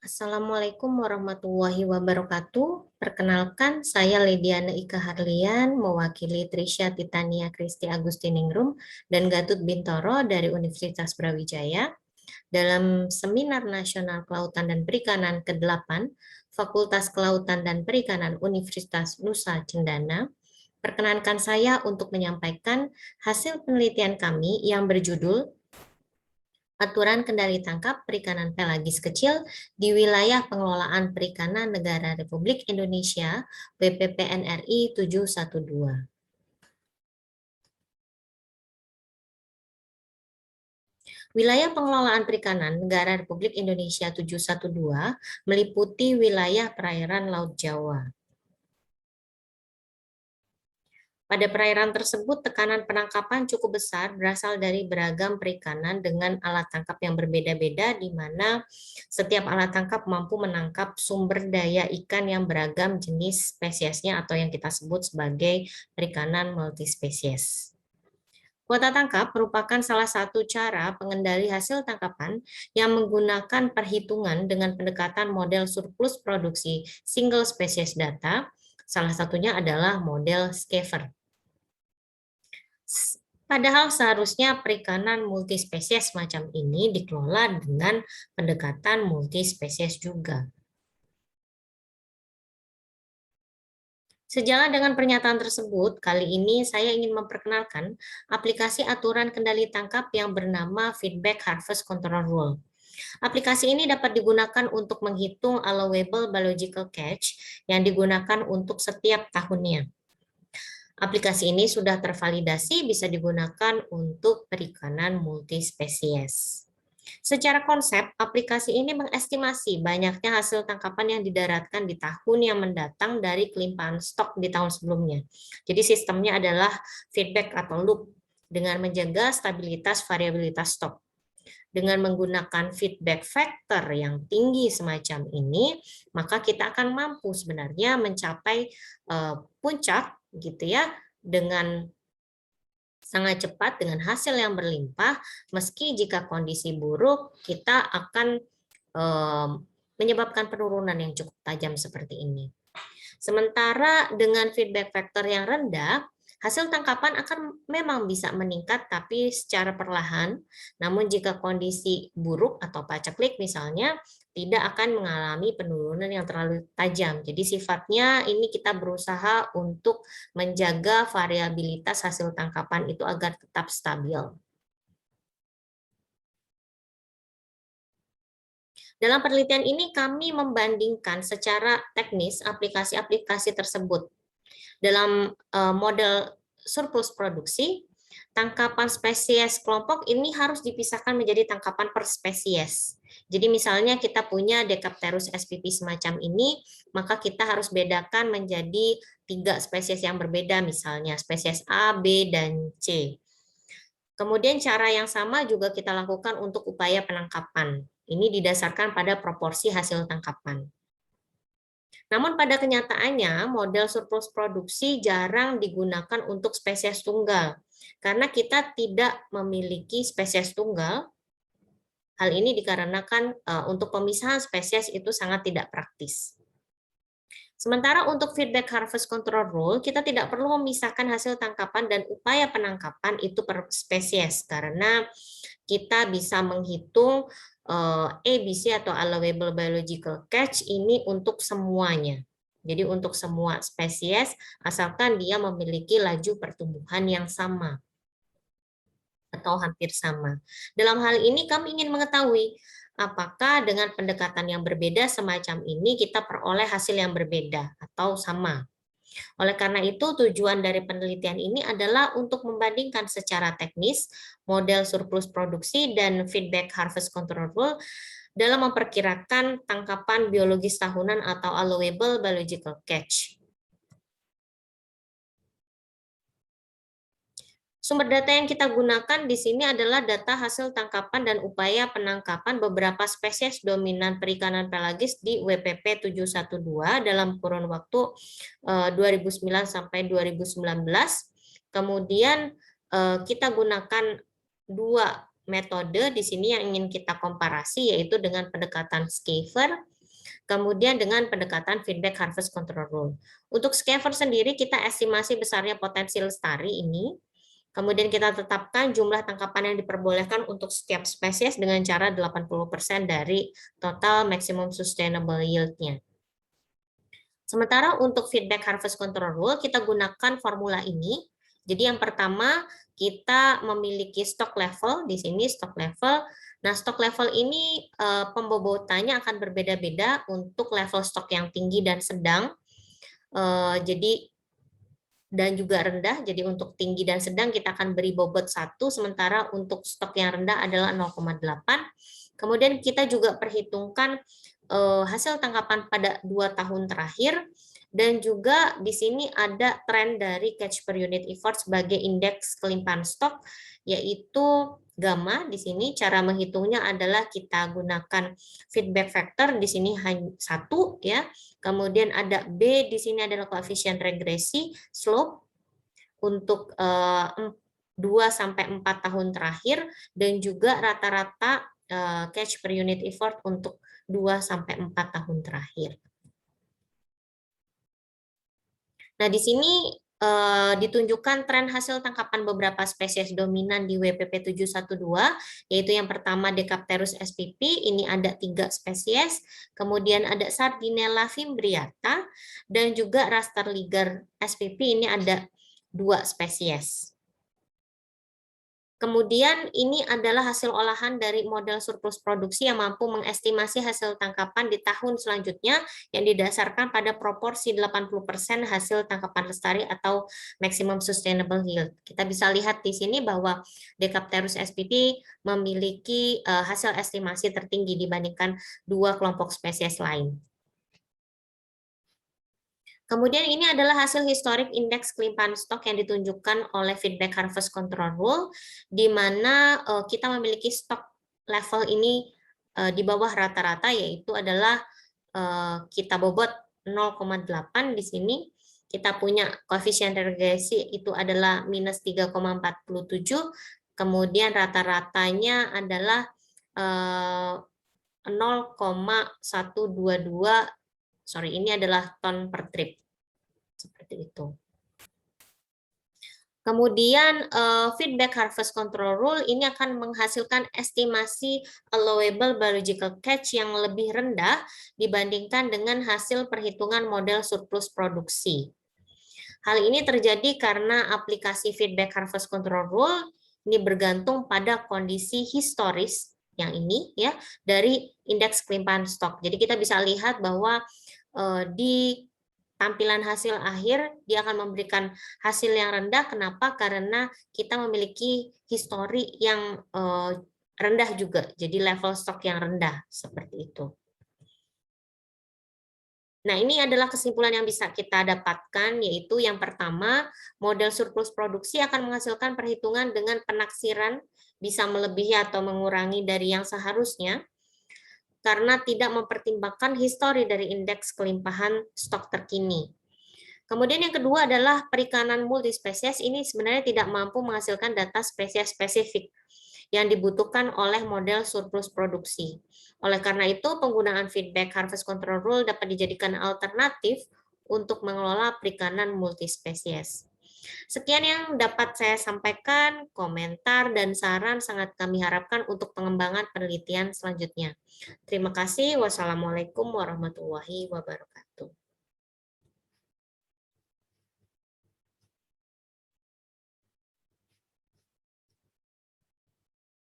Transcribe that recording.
Assalamualaikum warahmatullahi wabarakatuh. Perkenalkan, saya Lidiana Ika Harlian, mewakili Trisha Titania Kristi Agustiningrum dan Gatut Bintoro dari Universitas Brawijaya dalam Seminar Nasional Kelautan dan Perikanan ke-8, Fakultas Kelautan dan Perikanan Universitas Nusa Cendana. Perkenankan saya untuk menyampaikan hasil penelitian kami yang berjudul Aturan Kendali Tangkap Perikanan Pelagis Kecil di Wilayah Pengelolaan Perikanan Negara Republik Indonesia WPPNRI 712. Wilayah Pengelolaan Perikanan Negara Republik Indonesia 712 meliputi wilayah perairan Laut Jawa. Pada perairan tersebut, tekanan penangkapan cukup besar berasal dari beragam perikanan dengan alat tangkap yang berbeda-beda, di mana setiap alat tangkap mampu menangkap sumber daya ikan yang beragam jenis spesiesnya atau yang kita sebut sebagai perikanan multispesies. Kuota tangkap merupakan salah satu cara pengendali hasil tangkapan yang menggunakan perhitungan dengan pendekatan model surplus produksi single species data, salah satunya adalah model Schaefer. Padahal seharusnya perikanan multispesies semacam ini dikelola dengan pendekatan multispesies juga. Sejalan dengan pernyataan tersebut, kali ini saya ingin memperkenalkan aplikasi aturan kendali tangkap yang bernama Feedback Harvest Control Rule. Aplikasi ini dapat digunakan untuk menghitung allowable biological catch yang digunakan untuk setiap tahunnya. Aplikasi ini sudah tervalidasi bisa digunakan untuk perikanan multispesies. Secara konsep, aplikasi ini mengestimasi banyaknya hasil tangkapan yang didaratkan di tahun yang mendatang dari kelimpahan stok di tahun sebelumnya. Jadi sistemnya adalah feedback atau loop dengan menjaga stabilitas variabilitas stok. Dengan menggunakan feedback factor yang tinggi semacam ini, maka kita akan mampu sebenarnya mencapai puncak gitu ya dengan sangat cepat dengan hasil yang berlimpah, meski jika kondisi buruk kita akan menyebabkan penurunan yang cukup tajam seperti ini. Sementara dengan feedback factor yang rendah, hasil tangkapan akan memang bisa meningkat tapi secara perlahan, namun jika kondisi buruk atau paceklik misalnya, tidak akan mengalami penurunan yang terlalu tajam. Jadi sifatnya ini kita berusaha untuk menjaga variabilitas hasil tangkapan itu agar tetap stabil. Dalam penelitian ini kami membandingkan secara teknis aplikasi-aplikasi tersebut. Dalam model surplus produksi, tangkapan spesies kelompok ini harus dipisahkan menjadi tangkapan per spesies. Jadi misalnya kita punya Decapterus spp semacam ini, maka kita harus bedakan menjadi 3 spesies yang berbeda, misalnya spesies A, B, dan C. Kemudian cara yang sama juga kita lakukan untuk upaya penangkapan. Ini didasarkan pada proporsi hasil tangkapan. Namun pada kenyataannya, model surplus produksi jarang digunakan untuk spesies tunggal. Karena kita tidak memiliki spesies tunggal, hal ini dikarenakan untuk pemisahan spesies itu sangat tidak praktis. Sementara untuk feedback harvest control rule, kita tidak perlu memisahkan hasil tangkapan dan upaya penangkapan itu per spesies, karena kita bisa menghitung ABC atau allowable biological catch ini untuk semuanya. Jadi untuk semua spesies, asalkan dia memiliki laju pertumbuhan yang sama atau hampir sama. Dalam hal ini kami ingin mengetahui apakah dengan pendekatan yang berbeda semacam ini kita peroleh hasil yang berbeda atau sama. Oleh karena itu, tujuan dari penelitian ini adalah untuk membandingkan secara teknis model surplus produksi dan feedback harvest control rule dalam memperkirakan tangkapan biologis tahunan atau allowable biological catch. Sumber data yang kita gunakan di sini adalah data hasil tangkapan dan upaya penangkapan beberapa spesies dominan perikanan pelagis di WPP 712 dalam kurun waktu 2009 sampai 2019. Kemudian kita gunakan 2 metode di sini yang ingin kita komparasi, yaitu dengan pendekatan Schaefer kemudian dengan pendekatan feedback harvest control rule. Untuk scaver sendiri kita estimasi besarnya potensi lestari ini, kemudian kita tetapkan jumlah tangkapan yang diperbolehkan untuk setiap spesies dengan cara 80% dari total maximum sustainable yield-nya. Sementara untuk feedback harvest control rule, kita gunakan formula ini. Jadi yang pertama, kita memiliki stock level, di sini stock level. Nah, stock level ini pembobotannya akan berbeda-beda untuk level stok yang tinggi dan sedang. Jadi dan juga rendah. Jadi untuk tinggi dan sedang kita akan beri bobot 1, sementara untuk stok yang rendah adalah 0,8. Kemudian kita juga perhitungkan hasil tangkapan pada 2 tahun terakhir, dan juga di sini ada tren dari catch per unit effort sebagai indeks kelimpahan stok, yaitu gamma. Di sini cara menghitungnya adalah kita gunakan feedback factor, di sini hanya 1 ya. Kemudian ada B, di sini adalah koefisien regresi slope untuk 2 sampai 4 tahun terakhir, dan juga rata-rata catch per unit effort untuk 2 sampai 4 tahun terakhir. Nah, di sini ditunjukkan tren hasil tangkapan beberapa spesies dominan di WPP 712, yaitu yang pertama Decapterus spp, ini ada 3 spesies, kemudian ada Sardinella fimbriata, dan juga Raster liger spp, ini ada 2 spesies. Kemudian ini adalah hasil olahan dari model surplus produksi yang mampu mengestimasi hasil tangkapan di tahun selanjutnya yang didasarkan pada proporsi 80% hasil tangkapan lestari atau maximum sustainable yield. Kita bisa lihat di sini bahwa Decapterus spp memiliki hasil estimasi tertinggi dibandingkan 2 kelompok spesies lain. Kemudian ini adalah hasil historik indeks kelimpahan stok yang ditunjukkan oleh feedback harvest control rule, di mana kita memiliki stok level ini di bawah rata-rata, yaitu adalah kita bobot 0,8 di sini. Kita punya koefisien regresi itu adalah minus 3,47, kemudian rata-ratanya adalah 0,122, sorry, ini adalah ton per trip. Seperti itu. Kemudian feedback harvest control rule ini akan menghasilkan estimasi allowable biological catch yang lebih rendah dibandingkan dengan hasil perhitungan model surplus produksi. Hal ini terjadi karena aplikasi feedback harvest control rule ini bergantung pada kondisi historis yang ini ya dari indeks kelimpahan stok. Jadi kita bisa lihat bahwa di tampilan hasil akhir dia akan memberikan hasil yang rendah. Kenapa? Karena kita memiliki histori yang rendah juga, jadi level stok yang rendah seperti itu. Nah, ini adalah kesimpulan yang bisa kita dapatkan, yaitu yang pertama, model surplus produksi akan menghasilkan perhitungan dengan penaksiran bisa melebihi atau mengurangi dari yang seharusnya, karena tidak mempertimbangkan histori dari indeks kelimpahan stok terkini. Kemudian yang kedua adalah perikanan multispesies ini sebenarnya tidak mampu menghasilkan data spesies spesifik yang dibutuhkan oleh model surplus produksi. Oleh karena itu, penggunaan feedback harvest control rule dapat dijadikan alternatif untuk mengelola perikanan multispesies. Sekian yang dapat saya sampaikan, komentar dan saran sangat kami harapkan untuk pengembangan penelitian selanjutnya. Terima kasih. Wassalamualaikum warahmatullahi wabarakatuh.